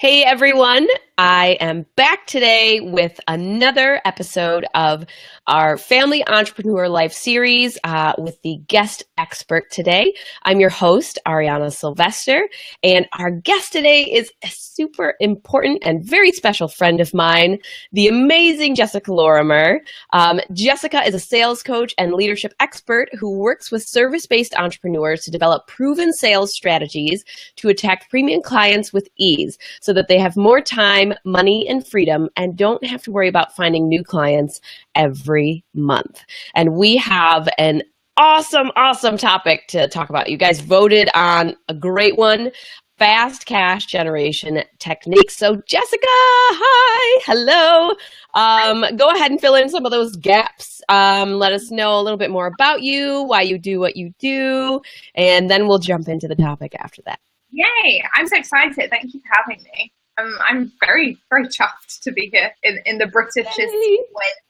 Hey everyone, I am back today with another episode of our Family Entrepreneur Life series with the guest expert today. I'm your host, Ariana Sylvester, and our guest today is a super important and very special friend of mine, the amazing Jessica Lorimer. Jessica is a sales coach and leadership expert who works with service-based entrepreneurs to develop proven sales strategies to attract premium clients with ease, so that they have more time, money, and freedom and don't have to worry about finding new clients every month. And we have an awesome topic to talk about. You guys voted on a great one, fast cash generation techniques. So Jessica, hi, hello. Go ahead and fill in some of those gaps. Let us know a little bit more about you, why you do what you do, and then we'll jump into the topic after that. Yay! I'm so excited. Thank you for having me. I'm very chuffed to be here in the Britishest way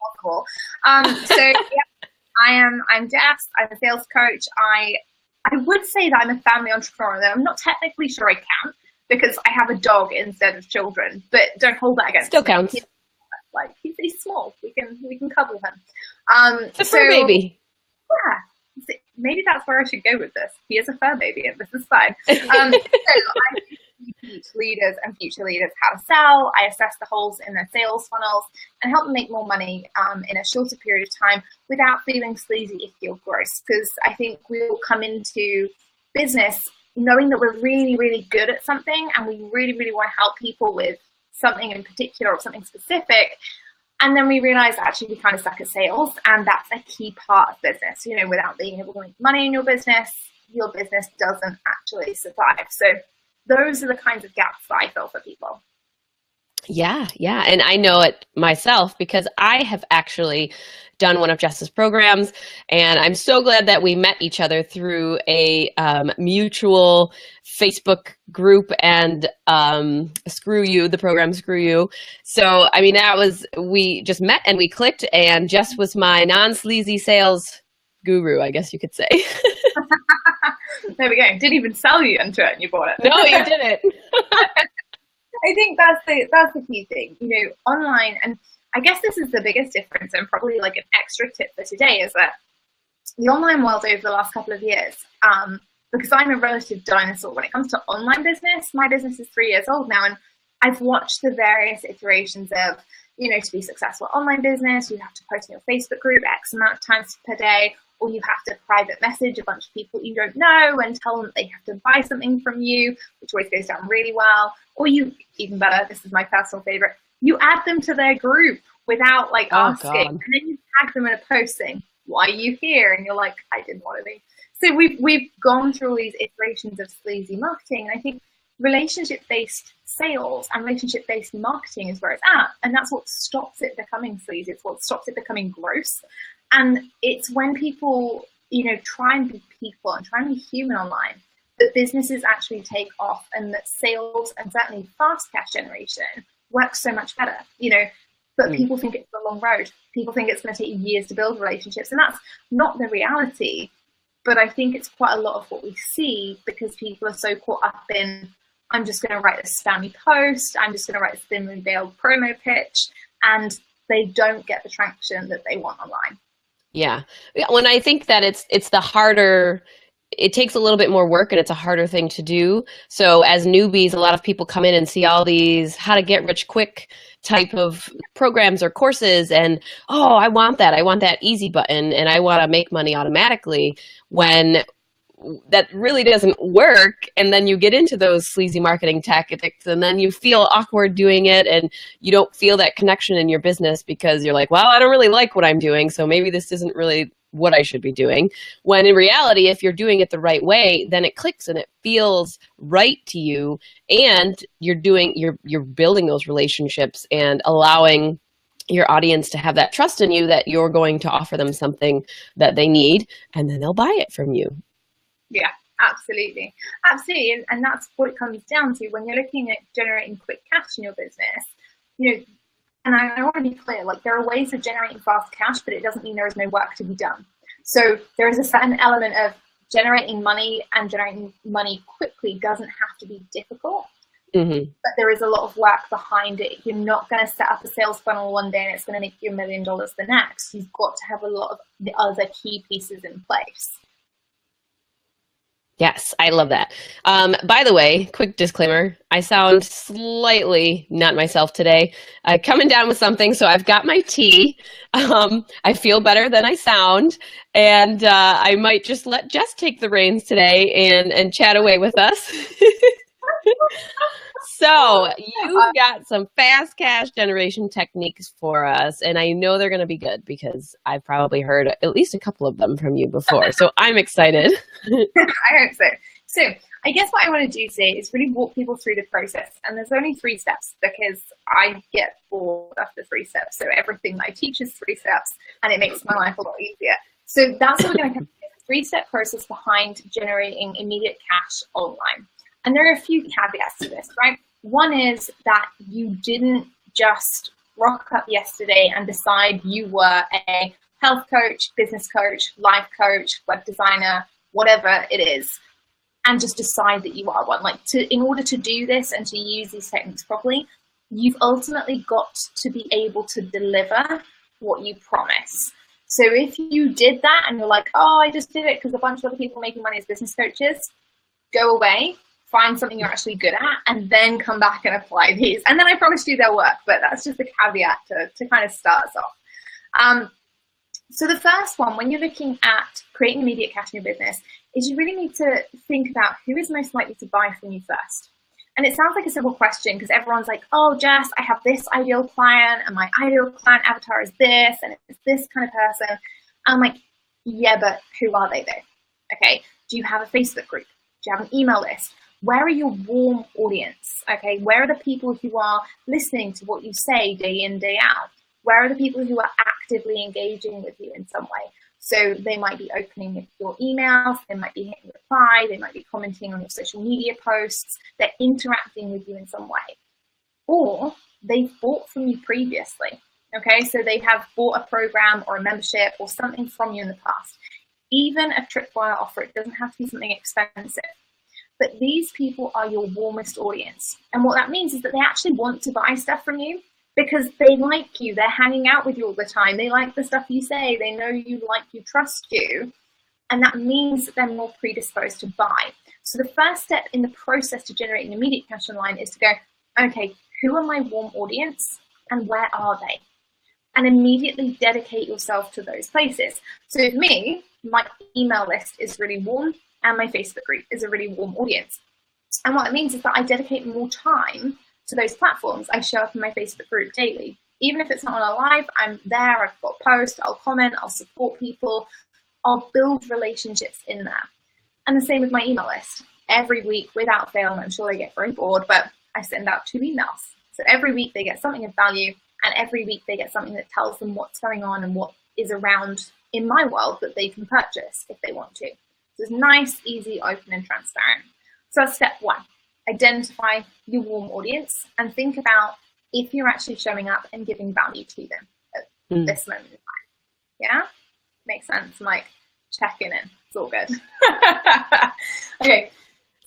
possible. I'm Jess. I'm a sales coach. I would say that I'm a family entrepreneur. Though I'm not technically sure I can, because I have a dog instead of children. But don't hold that against Still me. counts. He's small. We can cuddle him. It's a fur baby. Yeah. Maybe that's where I should go with this. He is a fur baby, and this is fine. So I teach leaders and future leaders how to sell. I assess the holes in their sales funnels and help them make more money in a shorter period of time without feeling sleazy, icky, or gross. Because I think we all come into business knowing that we're really good at something, and we really want to help people with something in particular or something specific. And then we realize that actually we kind of suck at sales, and that's a key part of business. You know, without being able to make money in your business doesn't actually survive. So those are the kinds of gaps that I fill for people. Yeah. And I know it myself because I have actually done one of Jess's programs, and I'm so glad that we met each other through a mutual Facebook group and the program Screw You. So, I mean, we just met and we clicked, and Jess was my non-sleazy sales guru, I guess you could say. There we go. Didn't even sell you into it and you bought it. No, you didn't. I think that's the key thing, you know, online. And I guess this is the biggest difference, and probably like an extra tip for today, is that the online world over the last couple of years, because I'm a relative dinosaur when it comes to online business. My business is 3 years old now, and I've watched the various iterations of, you know, to be successful online business, you have to post in your Facebook group X amount of times per day, or you have to private message a bunch of people you don't know and tell them that they have to buy something from you, which always goes down really well. Or you, even better, this is my personal favorite, you add them to their group without asking. God. And then you tag them in a post saying, why are you here? And you're like, I didn't want to be. So we've gone through all these iterations of sleazy marketing. And I think relationship-based sales and relationship-based marketing is where it's at. And that's what stops it becoming sleazy. It's what stops it becoming gross. And it's when people, you know, try and be people and try and be human online, that businesses actually take off, and that sales and certainly fast cash generation works so much better, you know. But people think it's a long road. People think it's going to take years to build relationships, and that's not the reality. But I think it's quite a lot of what we see, because people are so caught up in, I'm just going to write a spammy post, I'm just going to write a thinly veiled promo pitch, and they don't get the traction that they want online. Yeah. When I think that it's the harder, it takes a little bit more work, and it's a harder thing to do. So as newbies, a lot of people come in and see all these how to get rich quick type of programs or courses, and I want that easy button, and I want to make money automatically, when that really doesn't work. And then you get into those sleazy marketing tactics, and then you feel awkward doing it, and you don't feel that connection in your business because you're like, well, I don't really like what I'm doing, so maybe this isn't really what I should be doing. When in reality, if you're doing it the right way, then it clicks and it feels right to you, and you're building those relationships and allowing your audience to have that trust in you that you're going to offer them something that they need, and then they'll buy it from you. Yeah, absolutely. And that's what it comes down to when you're looking at generating quick cash in your business. You know, and I want to be clear, like, there are ways of generating fast cash, but it doesn't mean there is no work to be done. So there is a certain element of generating money, and generating money quickly doesn't have to be difficult. Hmm. but there is a lot of work behind it. You're not going to set up a sales funnel one day and it's going to make you $1 million the next. You've got to have a lot of the other key pieces in place. Yes, I love that. By the way, quick disclaimer, I sound slightly not myself today. Coming down with something, so I've got my tea. I feel better than I sound, and I might just let Jess take the reins today and chat away with us. So you've got some fast cash generation techniques for us, and I know they're going to be good because I've probably heard at least a couple of them from you before. So I'm excited. I hope so. So I guess what I want to do today is really walk people through the process. And there's only 3 steps because I get bored after 3 steps. So everything that I teach is 3 steps and it makes my life a lot easier. So that's what we're going to cover. A 3-step process behind generating immediate cash online. And there are a few caveats to this, right? One is that you didn't just rock up yesterday and decide you were a health coach, business coach, life coach, web designer, whatever it is, and just decide that you are one. In order to do this and to use these techniques properly, you've ultimately got to be able to deliver what you promise. So if you did that and you're like, oh, I just did it because a bunch of other people are making money as business coaches, go away, find something you're actually good at, and then come back and apply these. And then I promise you they'll work, but that's just a caveat to kind of start us off. So the first one, when you're looking at creating immediate cash in your business, is you really need to think about who is most likely to buy from you first. And it sounds like a simple question because everyone's like, oh, Jess, I have this ideal client and my ideal client avatar is this and it's this kind of person. I'm like, yeah, but who are they though? Okay, do you have a Facebook group? Do you have an email list? Where are your warm audience? Okay, where are the people who are listening to what you say day in, day out? Where are the people who are actively engaging with you in some way? So they might be opening your emails, they might be hitting reply, they might be commenting on your social media posts, they're interacting with you in some way. Or they've bought from you previously, okay? So they have bought a program or a membership or something from you in the past. Even a tripwire offer, it doesn't have to be something expensive. But these people are your warmest audience. And what that means is that they actually want to buy stuff from you because they like you. They're hanging out with you all the time. They like the stuff you say. They know you, like you, trust you. And that means that they're more predisposed to buy. So the first step in the process to generating immediate cash online is to go, okay, who are my warm audience and where are they? And immediately dedicate yourself to those places. So for me, my email list is really warm and my Facebook group is a really warm audience. And what it means is that I dedicate more time to those platforms. I show up in my Facebook group daily. Even if it's not on a live, I'm there, I've got posts, I'll comment, I'll support people, I'll build relationships in there. And the same with my email list. Every week, without fail, and I'm sure they get very bored, but I send out 2 emails. So every week they get something of value, and every week they get something that tells them what's going on and what is around in my world that they can purchase if they want to. So it's nice, easy, open, and transparent. So that's step 1. Identify your warm audience and think about if you're actually showing up and giving value to them at this moment in time. Yeah? Makes sense. I'm like checking in. It's all good. Okay.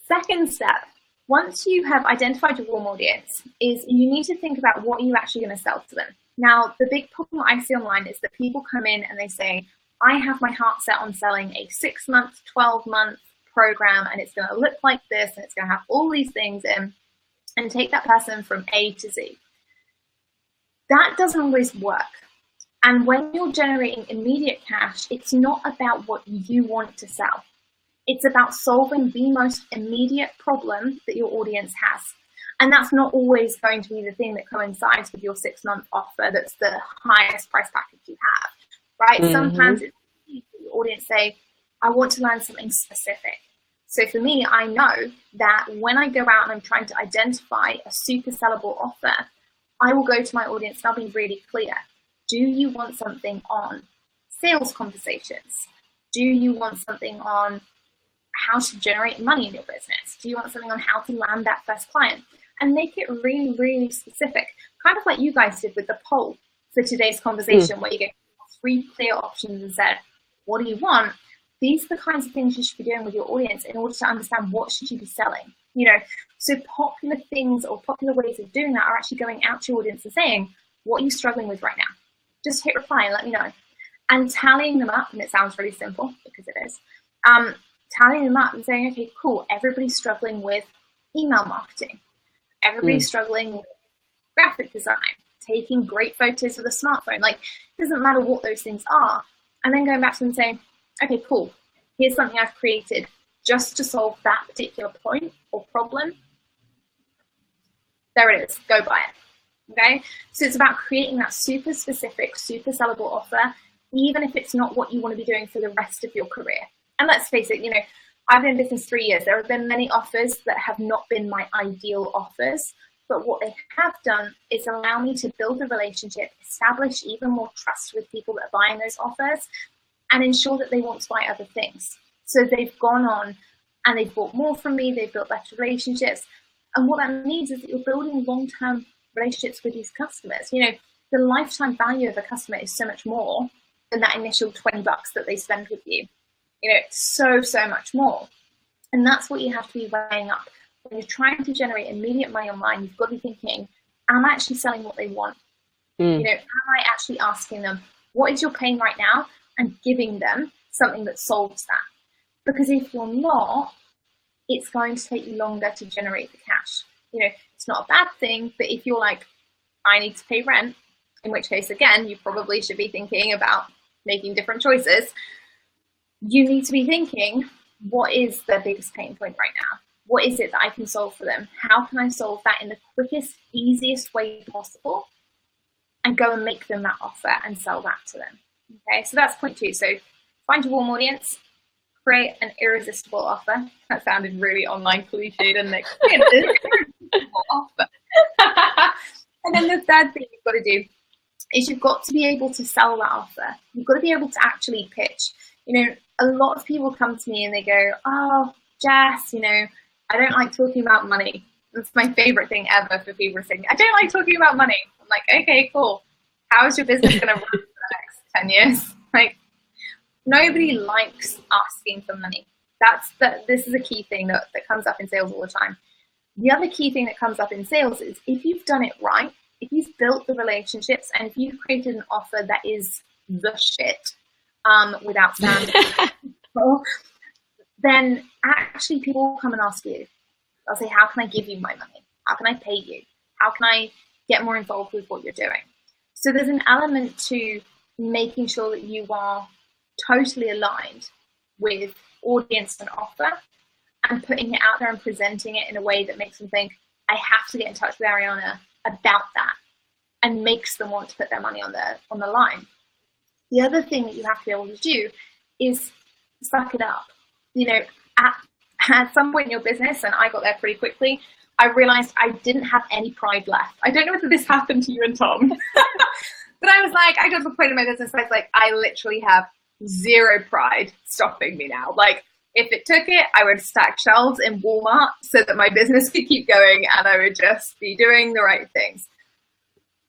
Second step. Once you have identified your warm audience, is you need to think about what you're actually going to sell to them. Now, the big problem I see online is that people come in and they say, I have my heart set on selling a 6-month, 12-month program, and it's going to look like this, and it's going to have all these things in, and take that person from A to Z. That doesn't always work. And when you're generating immediate cash, it's not about what you want to sell. It's about solving the most immediate problem that your audience has. And that's not always going to be the thing that coincides with your 6-month offer that's the highest price package you have, right? Mm-hmm. Sometimes it's the audience say, I want to learn something specific. So for me, I know that when I go out and I'm trying to identify a super sellable offer, I will go to my audience and I'll be really clear. Do you want something on sales conversations? Do you want something on how to generate money in your business? Do you want something on how to land that first client? And make it really, really specific. Kind of like you guys did with the poll for today's conversation, where you get 3 clear options and said, what do you want? these are the kinds of things you should be doing with your audience in order to understand what should you be selling. You know, so popular things or popular ways of doing that are actually going out to your audience and saying, what are you struggling with right now? Just hit reply and let me know. And tallying them up, and it sounds really simple because it is, tallying them up and saying, okay, cool, everybody's struggling with email marketing. Everybody's struggling with graphic design, taking great photos with a smartphone. Like, it doesn't matter what those things are. And then going back to them and saying, okay, cool, here's something I've created just to solve that particular point or problem. There it is, go buy it. Okay, so it's about creating that super specific, super sellable offer, even if it's not what you want to be doing for the rest of your career. And let's face it, you know, I've been in business 3 years. There have been many offers that have not been my ideal offers, but what they have done is allow me to build a relationship, establish even more trust with people that are buying those offers, and ensure that they want to buy other things. So they've gone on and they've bought more from me, they've built better relationships. And what that means is that you're building long-term relationships with these customers. You know, the lifetime value of a customer is so much more than that initial $20 that they spend with you. You know, it's so much more. And that's what you have to be weighing up. When you're trying to generate immediate money online, you've got to be thinking, am I actually selling what they want? You know, am I actually asking them, what is your pain right now? And giving them something that solves that. Because if you're not, it's going to take you longer to generate the cash. You know, it's not a bad thing, but if you're like, I need to pay rent, in which case, again, you probably should be thinking about making different choices. You need to be thinking, what is their biggest pain point right now? What is it that I can solve for them? How can I solve that in the quickest, easiest way possible? And go and make them that offer and sell that to them. Okay, so that's point 2. So find your warm audience, create an irresistible offer. That sounded really online cliche, didn't it? Irresistible offer. And then the third thing you've got to do is you've got to be able to sell that offer. You've got to be able to actually pitch. You know, a lot of people come to me and they go, oh, Jess, you know, I don't like talking about money. That's my favorite thing ever for people saying, I don't like talking about money. I'm like, okay, cool. How is your business going to run for the next 10 years? Like, nobody likes asking for money. This is a key thing that comes up in sales all the time. The other key thing that comes up in sales is if you've done it right, if you've built the relationships and if you've created an offer that is the shit, without sounding then actually people will come and ask you. They'll say, how can I give you my money? How can I pay you? How can I get more involved with what you're doing? So there's an element to making sure that you are totally aligned with audience and offer and putting it out there and presenting it in a way that makes them think, I have to get in touch with Ariana about that, and makes them want to put their money on the line. The other thing that you have to be able to do is suck it up. You know, at some point in your business, and I got there pretty quickly, I realized I didn't have any pride left. I don't know whether this happened to you and Tom, but I was like, I got to the point in my business where I was like, I literally have zero pride stopping me now. Like, if it took it, I would stack shelves in Walmart so that my business could keep going and I would just be doing the right things.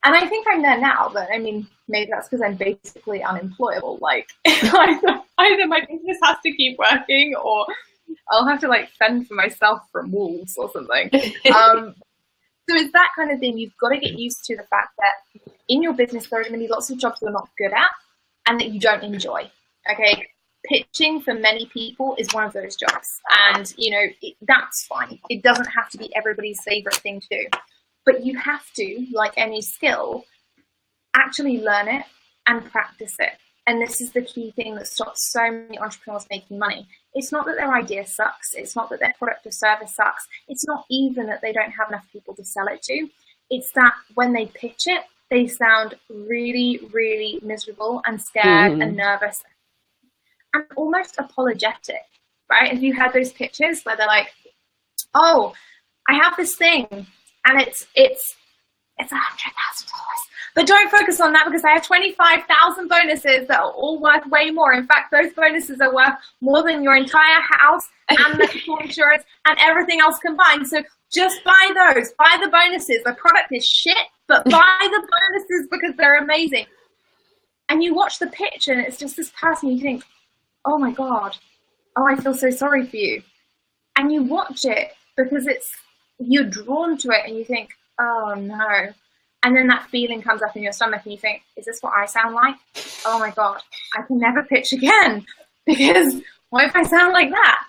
And I think I'm there now, but I mean, maybe that's because I'm basically unemployable. Like, either my business has to keep working or I'll have to like fend for myself from wolves or something. So it's that kind of thing. You've got to get used to the fact that in your business, there are going to be lots of jobs you're not good at and that you don't enjoy. Okay. Pitching for many people is one of those jobs. And, you know, that's fine. It doesn't have to be everybody's favorite thing to do. But you have to, like any skill, actually learn it and practice it. And this is the key thing that stops so many entrepreneurs making money. It's not that their idea sucks. It's not that their product or service sucks. It's not even that they don't have enough people to sell it to. It's that when they pitch it, they sound really, really miserable and scared and nervous and almost apologetic, right? Have you had those pitches where they're like, oh, I have this thing and it's $100,000. But don't focus on that because I have 25,000 bonuses that are all worth way more. In fact, those bonuses are worth more than your entire house and the insurance and everything else combined. So just buy those. Buy the bonuses. The product is shit, but buy the bonuses because they're amazing. And you watch the pitch and it's just this person, you think, oh my God, oh, I feel so sorry for you. And you watch it because you're drawn to it and you think, oh no. And then that feeling comes up in your stomach and you think, is this what I sound like? Oh my God, I can never pitch again because what if I sound like that?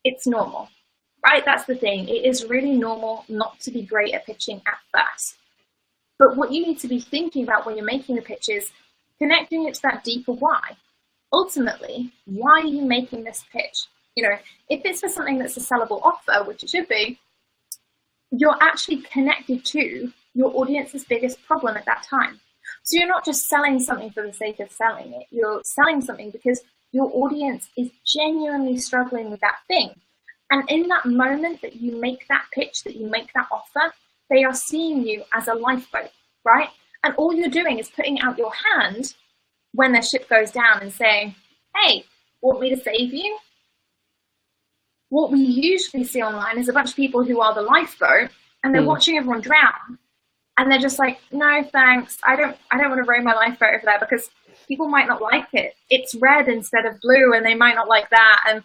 It's normal, right? That's the thing. It is really normal not to be great at pitching at first. But what you need to be thinking about when you're making the pitch is connecting it to that deeper why. Ultimately, why are you making this pitch? If it's for something that's a sellable offer, which it should be, you're actually connected to your audience's biggest problem at that time. So you're not just selling something for the sake of selling it. You're selling something because your audience is genuinely struggling with that thing. And in that moment that you make that pitch, that you make that offer, they are seeing you as a lifeboat, right? And all you're doing is putting out your hand when their ship goes down and saying, hey, want me to save you? What we usually see online is a bunch of people who are the lifeboat and they're watching everyone drown. And they're just like, no, thanks. I don't want to row my lifeboat over there because people might not like it. It's red instead of blue and they might not like that. And,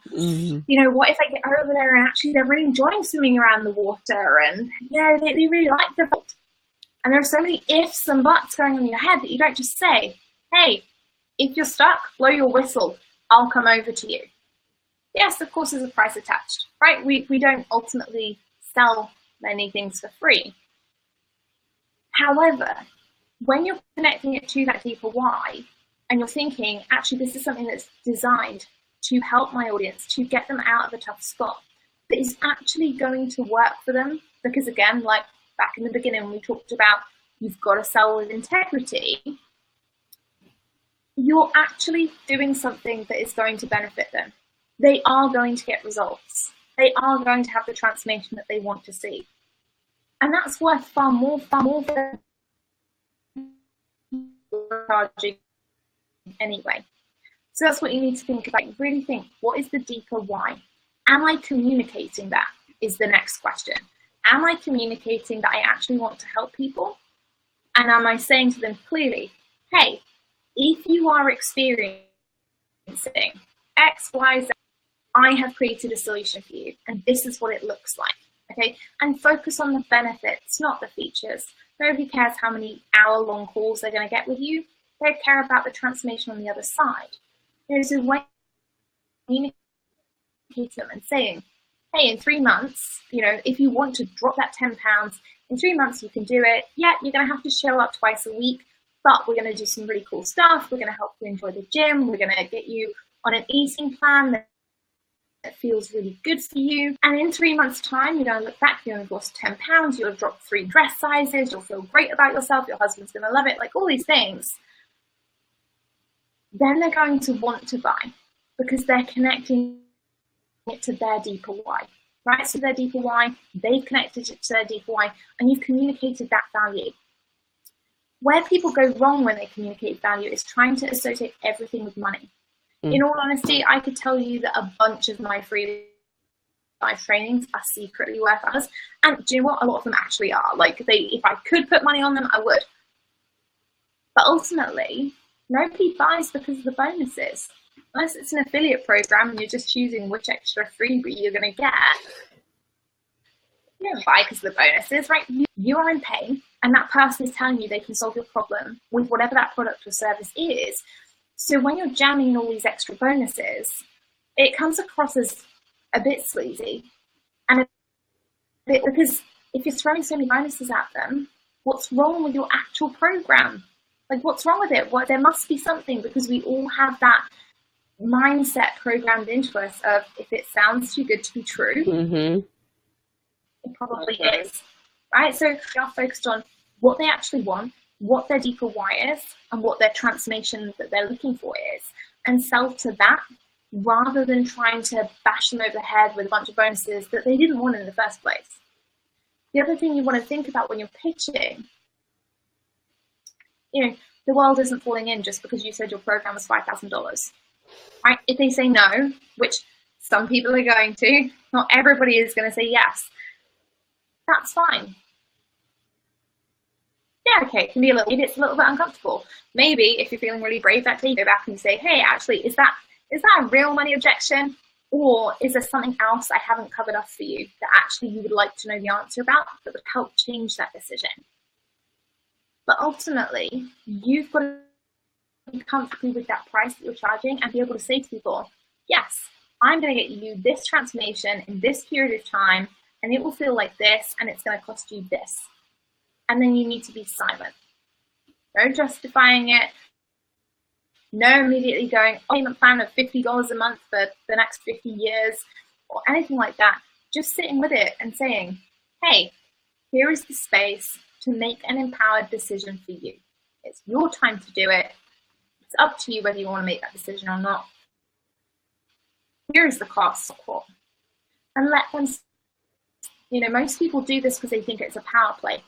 what if I get over there and actually they're really enjoying swimming around the water and, they really like the boat. And there are so many ifs and buts going on in your head that you don't just say, hey, if you're stuck, blow your whistle. I'll come over to you. Yes, of course, there's a price attached, right? We don't ultimately sell many things for free. However, when you're connecting it to that deeper why, and you're thinking, actually, this is something that's designed to help my audience, to get them out of a tough spot, that is actually going to work for them. Because again, like back in the beginning, when we talked about you've got to sell with integrity, you're actually doing something that is going to benefit them. They are going to get results. They are going to have the transformation that they want to see. And that's worth far more than charging anyway. So that's what you need to think about. You really think, what is the deeper why? Am I communicating that? Is the next question. Am I communicating that I actually want to help people? And am I saying to them clearly, hey, if you are experiencing X, Y, Z, I have created a solution for you, and this is what it looks like. Okay, and focus on the benefits, not the features. Nobody cares how many hour-long calls they're going to get with you. They care about the transformation on the other side. There's a way to communicate them and saying, hey, in 3 months, if you want to drop that 10 pounds, in 3 months you can do it. Yeah, you're going to have to show up twice a week, but we're going to do some really cool stuff. We're going to help you enjoy the gym. We're going to get you on an eating plan that feels really good for you. And in 3 months' time, you're going to look back, you're going to have lost 10 pounds, you'll have dropped 3 dress sizes, you'll feel great about yourself, your husband's going to love it, like all these things. Then they're going to want to buy because they're connecting it to their deeper why, right? So their deeper why, they've connected it to their deeper why, and you've communicated that value. Where people go wrong when they communicate value is trying to associate everything with money. In all honesty, I could tell you that a bunch of my free live trainings are secretly worth us. And do you know what? A lot of them actually are. Like, if I could put money on them, I would. But ultimately, nobody buys because of the bonuses. Unless it's an affiliate program and you're just choosing which extra freebie you're going to get. You don't buy because of the bonuses, right? You are in pain, and that person is telling you they can solve your problem with whatever that product or service is. So when you're jamming all these extra bonuses, it comes across as a bit sleazy. And because if you're throwing so many bonuses at them, what's wrong with your actual program? Like, what's wrong with it? Well, there must be something, because we all have that mindset programmed into us of, if it sounds too good to be true, it probably is, right? So we are focused on what they actually want, what their deeper why is, and what their transformation that they're looking for is, and sell to that rather than trying to bash them over the head with a bunch of bonuses that they didn't want in the first place. The other thing you want to think about when you're pitching, the world isn't falling in just because you said your program was $5,000, right? If they say no, which some people are going to, not everybody is going to say yes, that's fine. Yeah, okay, it can be maybe it's a little bit uncomfortable. Maybe if you're feeling really brave that day, you go back and you say, hey, actually, is that is that a real money objection? Or is there something else I haven't covered off for you that actually you would like to know the answer about that would help change that decision? But ultimately, you've got to be comfortable with that price that you're charging and be able to say to people, yes, I'm going to get you this transformation in this period of time, and it will feel like this, and it's going to cost you this. And then you need to be silent. No justifying it. No immediately going, payment plan of $50 a month for the next 50 years or anything like that. Just sitting with it and saying, hey, here is the space to make an empowered decision for you. It's your time to do it. It's up to you whether you want to make that decision or not. Here is the cost. And let them, most people do this because they think it's a power play.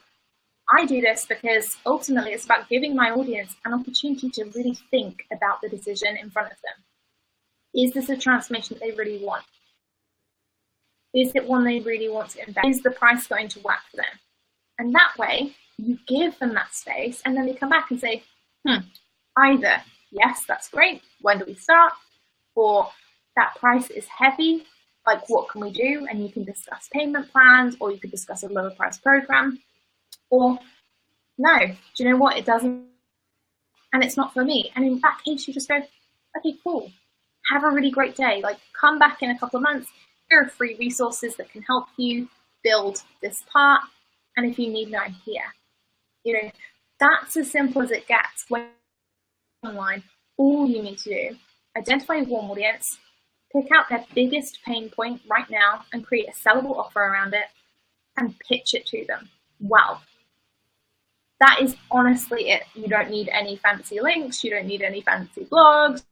I do this because ultimately it's about giving my audience an opportunity to really think about the decision in front of them. Is this a transformation that they really want? Is it one they really want to invest? Is the price going to work for them? And that way, you give them that space, and then they come back and say, either, yes, that's great, when do we start? Or that price is heavy, like what can we do? And you can discuss payment plans, or you could discuss a lower price program. Or, no, do you know what? It doesn't, and it's not for me. And in that case, you just go, okay, cool. Have a really great day. Like, come back in a couple of months. Here are free resources that can help you build this part. And if you need me, I'm here. That's as simple as it gets when online. All you need to do, identify a warm audience, pick out their biggest pain point right now and create a sellable offer around it and pitch it to them. Wow. That is honestly it. You don't need any fancy links. You don't need any fancy blogs.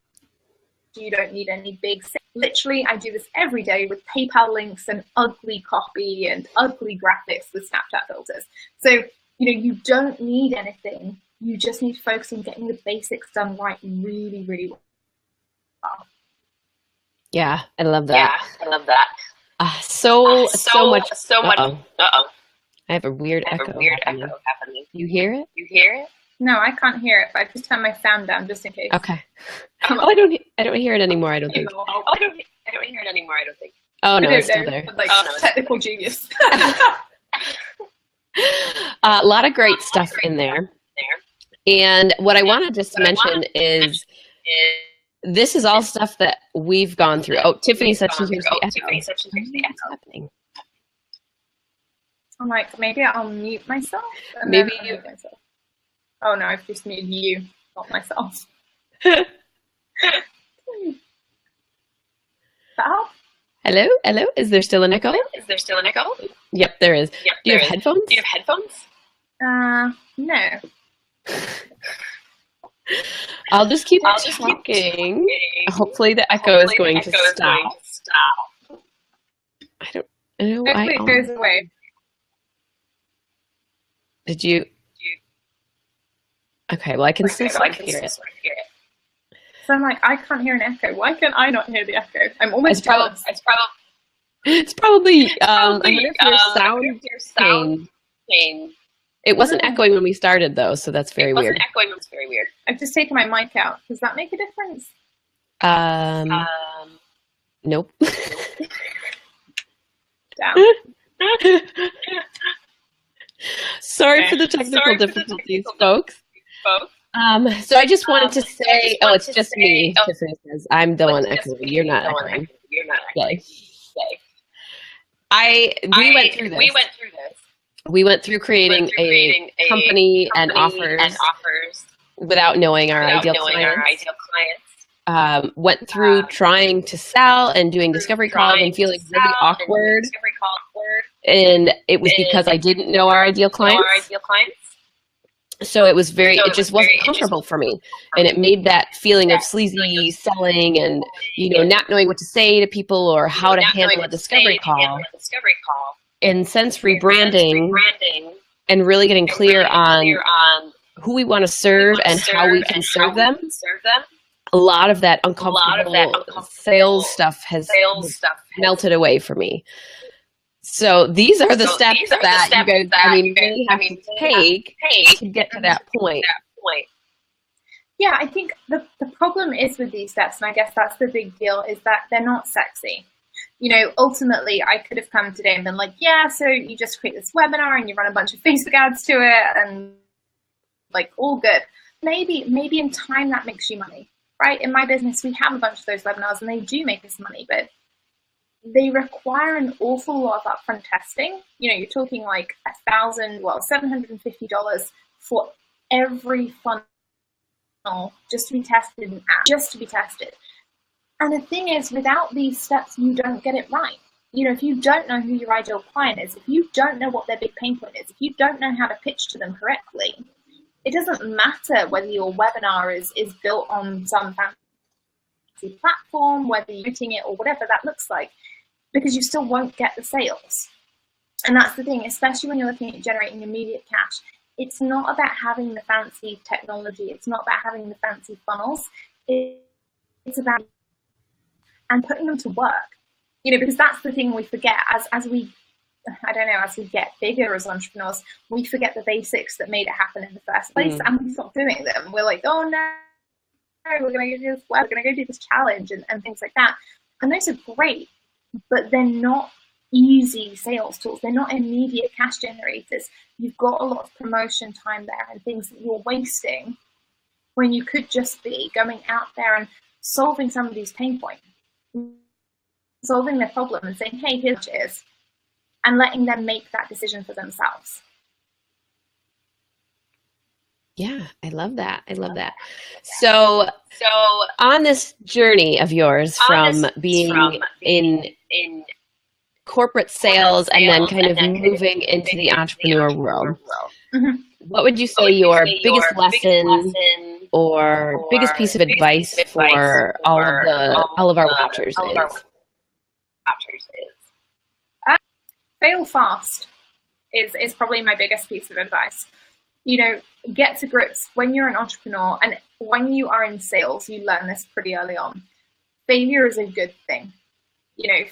You don't need any big... Literally, I do this every day with PayPal links and ugly copy and ugly graphics with Snapchat filters. So, you don't need anything. You just need to focus on getting the basics done right really, really well. Yeah, I love that. So much. I have a weird echo happening. You hear it? No, I can't hear it, but I just turned my sound down just in case. Okay. I don't hear it anymore, I don't think. I don't hear it anymore, I don't think. Oh, no, it's still there. Technical genius. A lot of great stuff in there. And what I want to just mention is this is all stuff that we've gone through. Oh, Tiffany said she hears the echo. What's happening? I'm like, maybe I'll mute myself. Maybe you. Oh no, I've just muted you, not myself. Hello? Is there still an echo? Yep, there is. Do you have headphones? No. I'll just keep talking. Hopefully the echo is going to stop. I don't know. Hopefully it goes away. Did you? Okay, well I can still hear it. So I'm like, I can't hear an echo. Why can I not hear the echo? I'm almost jealous. It's probably I wonder if your sound came. It wasn't echoing when we started though, so that's very weird. I've just taken my mic out. Does that make a difference? Nope. Damn. Sorry for the technical difficulties, folks. So I just wanted to say, it's just me. Tiffany says I'm the one echoing. You're not echoing. Okay. We went through this. We went through creating a company and offers without knowing our ideal clients. Went through trying to sell and doing discovery calls and feeling really awkward. And it was because I didn't know our ideal clients. So it was it just wasn't comfortable for me. And it made that feeling of sleazy selling and, not knowing what to say to people or how to handle a discovery call. And since rebranding and really getting clear on who we want to serve and how we can serve them, a lot of that uncomfortable sales stuff has melted away for me. So these are the steps that you guys, really have to take to get to that point. Yeah, I think the problem is with these steps, and I guess that's the big deal, is that they're not sexy. Ultimately, I could have come today and been like, yeah, so you just create this webinar and you run a bunch of Facebook ads to it and like all good. Maybe in time that makes you money, right? In my business, we have a bunch of those webinars and they do make us money, but they require an awful lot of upfront testing. You're talking like $750 for every funnel just to be tested And the thing is, without these steps, you don't get it right. If you don't know who your ideal client is, if you don't know what their big pain point is, if you don't know how to pitch to them correctly, it doesn't matter whether your webinar is built on some fancy platform, whether you're using it or whatever that looks like, because you still won't get the sales. And that's the thing, especially when you're looking at generating immediate cash. It's not about having the fancy technology. It's not about having the fancy funnels. It's about and putting them to work, because that's the thing we forget as we get bigger as entrepreneurs, we forget the basics that made it happen in the first place, and we stop doing them. We're like, oh no, we're going to go do this, we're going to go do this challenge and things like that. And those are great, but they're not easy sales tools. They're not immediate cash generators. You've got a lot of promotion time there and things that you're wasting when you could just be going out there and solving somebody's pain point, solving their problem and saying, hey, here's what it is, and letting them make that decision for themselves. Yeah, I love that. So on this journey of yours from being in corporate sales and then kind of moving into the entrepreneur world, what would you say your biggest lesson or biggest piece of advice for all of our watchers is? Fail fast is probably my biggest piece of advice. Get to grips when you're an entrepreneur, and when you are in sales, you learn this pretty early on. Failure is a good thing.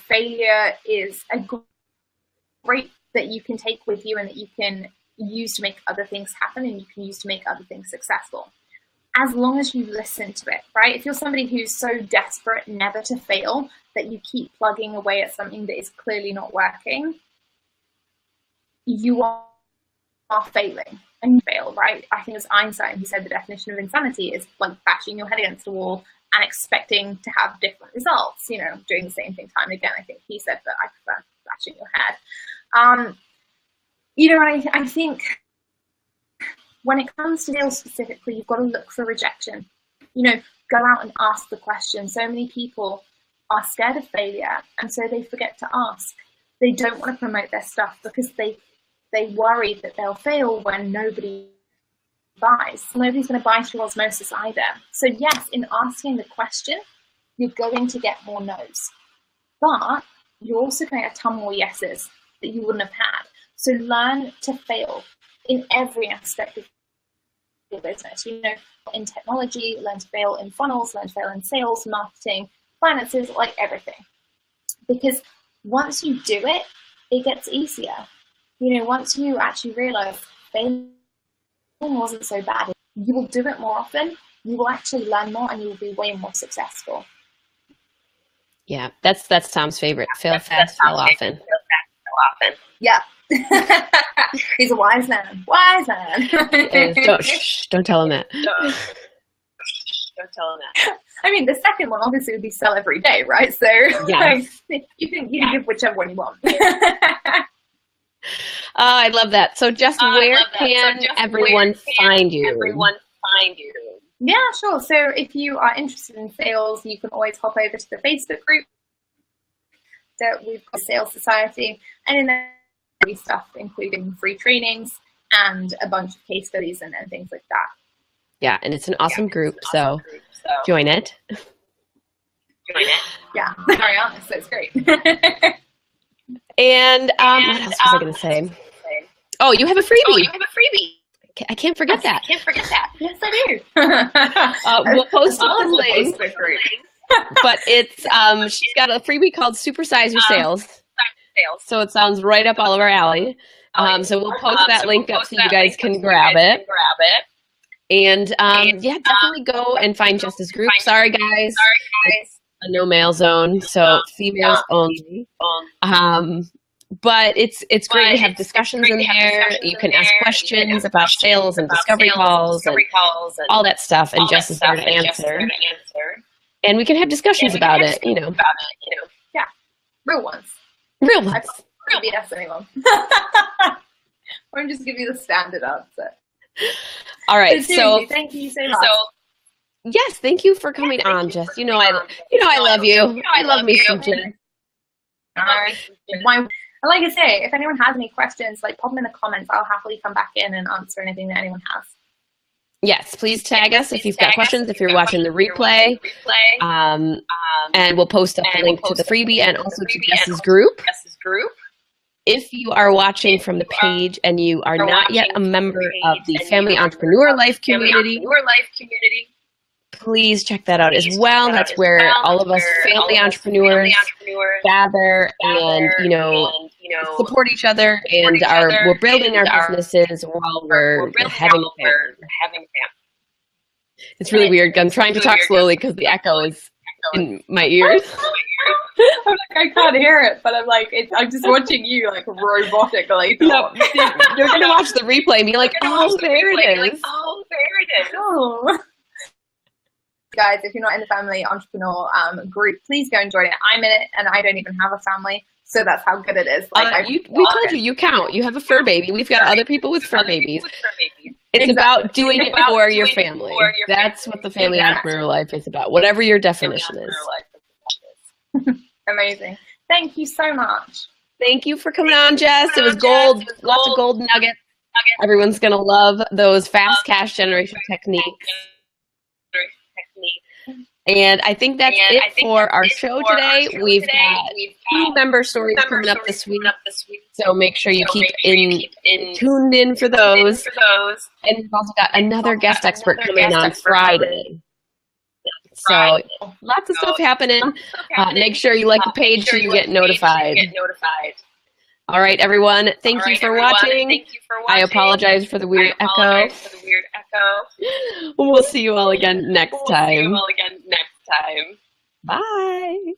Failure is a great that you can take with you and that you can use to make other things happen and you can use to make other things successful. As long as you listen to it, right? If you're somebody who's so desperate never to fail that you keep plugging away at something that is clearly not working, you are failing. And you fail, right? I think it was Einstein who said the definition of insanity is like bashing your head against a wall and expecting to have different results, doing the same thing time and again. I think he said, but I prefer bashing your head. I think when it comes to sales specifically, you've got to look for rejection. Go out and ask the question. So many people are scared of failure, and so they forget to ask. They don't want to promote their stuff because they worry that they'll fail when nobody buys. Nobody's going to buy through osmosis either. So yes, in asking the question, you're going to get more no's, but you're also going to get a ton more yeses that you wouldn't have had. So learn to fail in every aspect of your business. In technology, learn to fail in funnels, learn to fail in sales, marketing, finances, like everything. Because once you do it, it gets easier. Once you actually realize failing wasn't so bad, you will do it more often, you will actually learn more, and you will be way more successful. Yeah, that's Tom's favorite. Fail fast, fail often. Yeah. He's a wise man. Don't tell him that. Don't tell him that. I mean, the second one obviously would be sell every day, right? So yes. you can give whichever one you want. I love that. So just where can everyone find you? Yeah, sure. So if you are interested in sales, you can always hop over to the Facebook group that we've got, Sales Society, and in there we stuff including free trainings and a bunch of case studies and things like that. Yeah, and it's an awesome group, so join it. Yeah, very honest, that's great. And what else was I going to say? Oh, you have a freebie. I can't forget that. Yes, I do. We'll post the link. But it's she's got a freebie called Supersize Your Sales. So it sounds right up all of our alley. So we'll post that link up so you guys can grab it. And yeah, definitely go and find Jess's group. Sorry, guys. It's a no male zone, so females only. But it's great to have discussions in there. You can ask questions about sales and discovery calls and all that stuff, and Jess is there to answer. And we can have discussions about it, you know. Yeah, real ones. Real ones. I don't BS anyone. Or just give you the standard answer. All right, so thank you so much. Yes, thank you for coming on, Jess. You know I love you. I love me some Jess. Like I say, if anyone has any questions, like pop them in the comments. I'll happily come back in and answer anything that anyone has. Yes, please tag us if you've got questions, if you're watching the replay. And we'll post up the link to the freebie and also to Jess's group. If you are watching from the page and you are not yet a member of the Family Entrepreneur Life community, please check that out as well. That's where all of us family entrepreneurs gather and, you know, support each other, and we're building our businesses while we're having a family. It's really weird. I'm trying to talk slowly because the echo is in my ears. I'm like, I can't hear it, but I'm like, I'm just watching you like robotically. No, you're gonna watch the replay and be like, oh, there it is. Oh. Guys, if you're not in the Family Entrepreneur group, please go and join it. I'm in it, and I don't even have a family, so that's how good it is. Like we told you count. You have a fur baby. We've got other people with fur babies. It's about doing it for your family. That's what the Family Entrepreneur Life is about, whatever your definition is. Amazing. Thank you so much. Thank you for coming on, Jess. It was gold. Lots of gold nuggets. Everyone's going to love those fast cash generation techniques. And I think that's it for our show today. We've got 2 member stories coming up this week. So make sure you keep tuned in for those. And we've also got another guest expert coming on Friday. So lots of stuff happening. Make sure you like the page so you get notified. All right, everyone. Thank you for watching. I apologize for the weird echo. We'll see you all again next time. Bye.